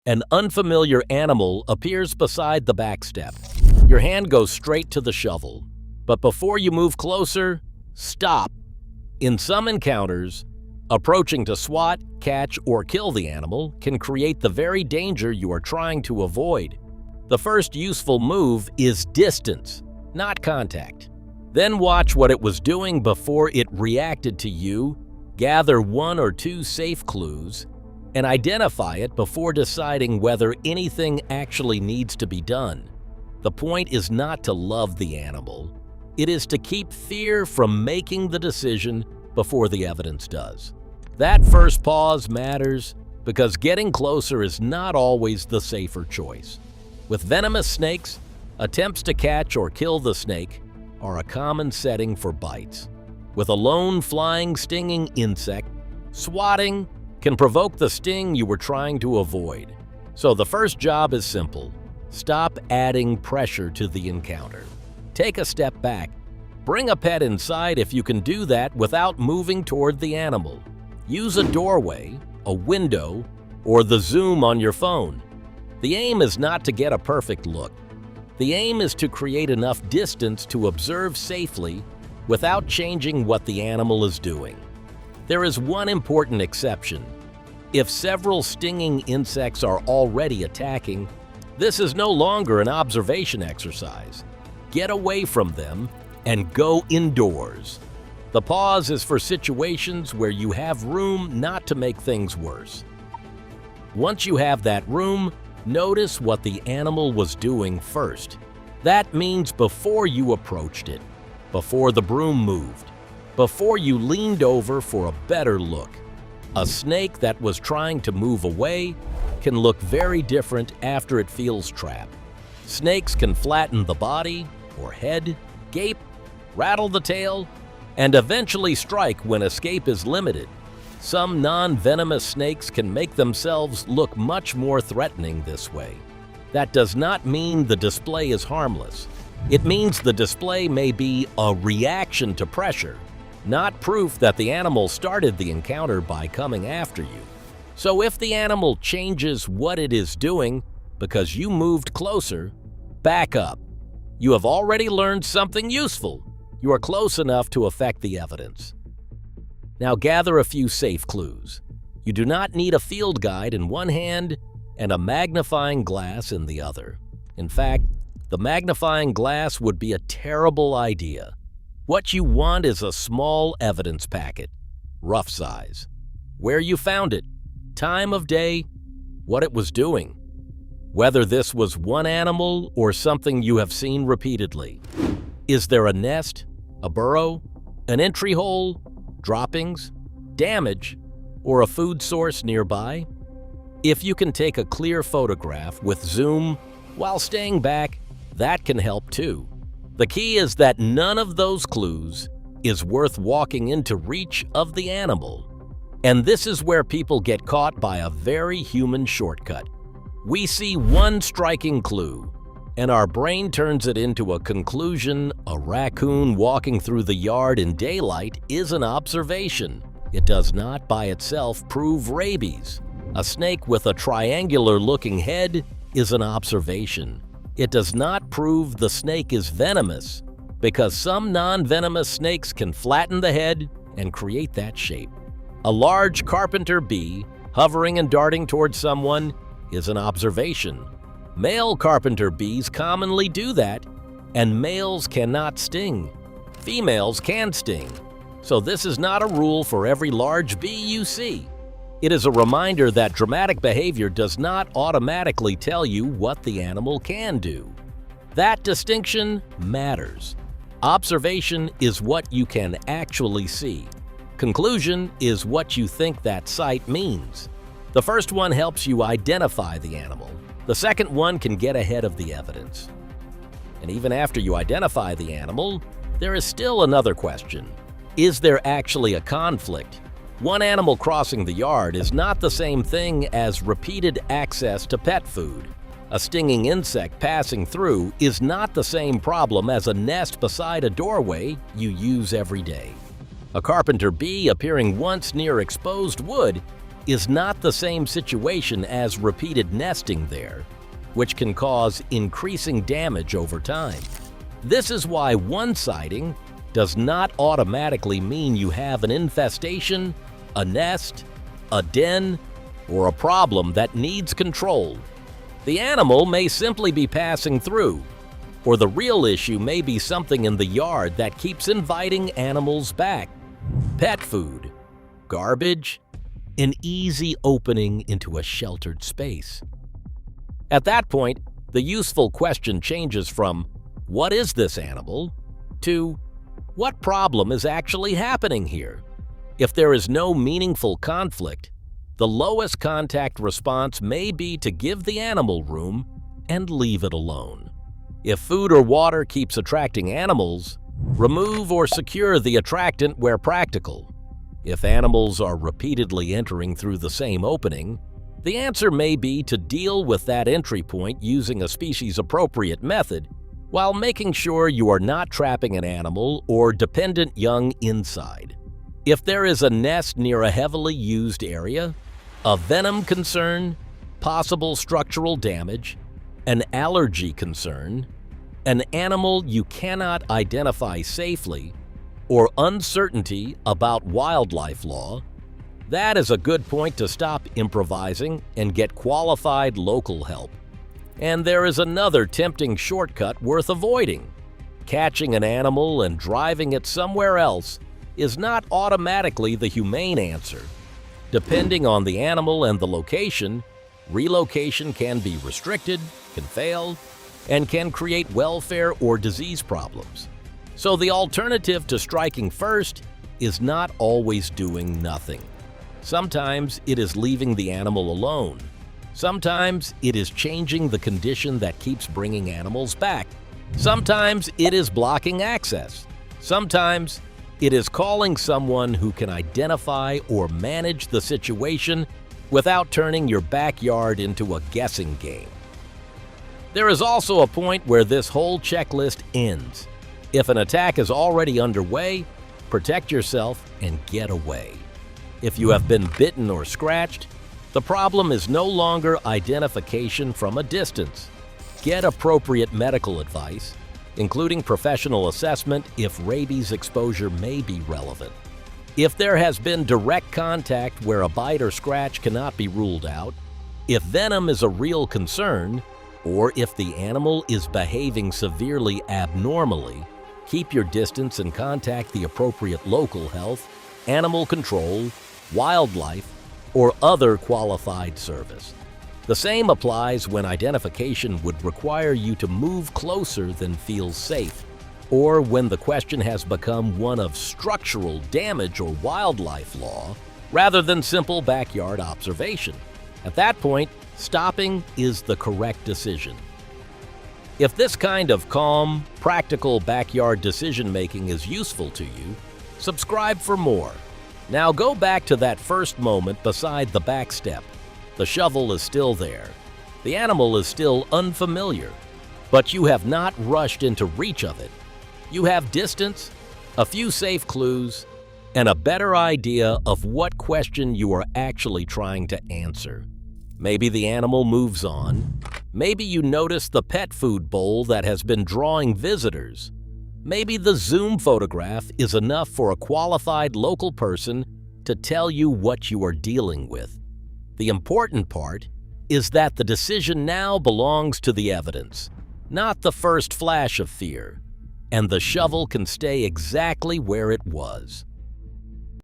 An unfamiliar animal appears beside the back step. Your hand goes straight to the shovel. But before you move closer, stop. In some encounters, approaching to swat, catch, or kill the animal can create the very danger you are trying to avoid. The first useful move is distance, not contact. Then watch what it was doing before it reacted to you, gather 1 or 2 safe clues, and identify it before deciding whether anything actually needs to be done. The point is not to love the animal. It is to keep fear from making the decision before the evidence does. That first pause matters because getting closer is not always the safer choice. With venomous snakes, attempts to catch or kill the snake are a common setting for bites. With a lone flying, stinging insect, swatting can provoke the sting you were trying to avoid. So the first job is simple. Stop adding pressure to the encounter. Take a step back. Bring a pet inside if you can do that without moving toward the animal. Use a doorway, a window, or the zoom on your phone. The aim is not to get a perfect look. The aim is to create enough distance to observe safely without changing what the animal is doing. There is one important exception. If several stinging insects are already attacking, this is no longer an observation exercise. Get away from them and go indoors. The pause is for situations where you have room not to make things worse. Once you have that room, notice what the animal was doing first. That means before you approached it, before the broom moved, before you leaned over for a better look. A snake that was trying to move away can look very different after it feels trapped. Snakes can flatten the body or head, gape, rattle the tail, and eventually strike when escape is limited. Some non-venomous snakes can make themselves look much more threatening this way. That does not mean the display is harmless. It means the display may be a reaction to pressure, not proof that the animal started the encounter by coming after you. So if the animal changes what it is doing because you moved closer, back up. You have already learned something useful. You are close enough to affect the evidence. Now gather a few safe clues. You do not need a field guide in one hand and a magnifying glass in the other. In fact, the magnifying glass would be a terrible idea. What you want is a small evidence packet, rough size. Where you found it, time of day, what it was doing. Whether this was one animal or something you have seen repeatedly. Is there a nest, a burrow, an entry hole, droppings, damage, or a food source nearby? If you can take a clear photograph with zoom while staying back, that can help too. The key is that none of those clues is worth walking into reach of the animal. And this is where people get caught by a very human shortcut. We see one striking clue, and our brain turns it into a conclusion. A raccoon walking through the yard in daylight is an observation. It does not by itself prove rabies. A snake with a triangular-looking head is an observation. It does not prove the snake is venomous, because some non-venomous snakes can flatten the head and create that shape. A large carpenter bee hovering and darting towards someone is an observation. Male carpenter bees commonly do that, and males cannot sting. Females can sting. So this is not a rule for every large bee you see. It is a reminder that dramatic behavior does not automatically tell you what the animal can do. That distinction matters. Observation is what you can actually see. Conclusion is what you think that sight means. The first one helps you identify the animal. The second one can get ahead of the evidence. And even after you identify the animal, there is still another question. Is there actually a conflict? One animal crossing the yard is not the same thing as repeated access to pet food. A stinging insect passing through is not the same problem as a nest beside a doorway you use every day. A carpenter bee appearing once near exposed wood is not the same situation as repeated nesting there, which can cause increasing damage over time. This is why one sighting does not automatically mean you have an infestation, a nest, a den, or a problem that needs control. The animal may simply be passing through, or the real issue may be something in the yard that keeps inviting animals back. Pet food, garbage, an easy opening into a sheltered space. At that point, the useful question changes from, "What is this animal?" to, "What problem is actually happening here?" If there is no meaningful conflict, the lowest contact response may be to give the animal room and leave it alone. If food or water keeps attracting animals, remove or secure the attractant where practical. If animals are repeatedly entering through the same opening, the answer may be to deal with that entry point using a species-appropriate method while making sure you are not trapping an animal or dependent young inside. If there is a nest near a heavily used area, a venom concern, possible structural damage, an allergy concern, an animal you cannot identify safely, or uncertainty about wildlife law, that is a good point to stop improvising and get qualified local help. And there is another tempting shortcut worth avoiding. Catching an animal and driving it somewhere else is not automatically the humane answer. Depending on the animal and the location, relocation can be restricted, can fail, and can create welfare or disease problems. So the alternative to striking first is not always doing nothing. Sometimes it is leaving the animal alone. Sometimes it is changing the condition that keeps bringing animals back. Sometimes it is blocking access. Sometimes it is calling someone who can identify or manage the situation without turning your backyard into a guessing game. There is also a point where this whole checklist ends. If an attack is already underway, protect yourself and get away. If you have been bitten or scratched, the problem is no longer identification from a distance. Get appropriate medical advice, including professional assessment if rabies exposure may be relevant. If there has been direct contact where a bite or scratch cannot be ruled out, if venom is a real concern, or if the animal is behaving severely abnormally, keep your distance and contact the appropriate local health, animal control, wildlife, or other qualified service. The same applies when identification would require you to move closer than feels safe, or when the question has become one of structural damage or wildlife law rather than simple backyard observation. At that point, stopping is the correct decision. If this kind of calm, practical backyard decision-making is useful to you, subscribe for more. Now go back to that first moment beside the back step. The shovel is still there. The animal is still unfamiliar, but you have not rushed into reach of it. You have distance, a few safe clues, and a better idea of what question you are actually trying to answer. Maybe the animal moves on. Maybe you notice the pet food bowl that has been drawing visitors. Maybe the Zoom photograph is enough for a qualified local person to tell you what you are dealing with. The important part is that the decision now belongs to the evidence, not the first flash of fear, and the shovel can stay exactly where it was.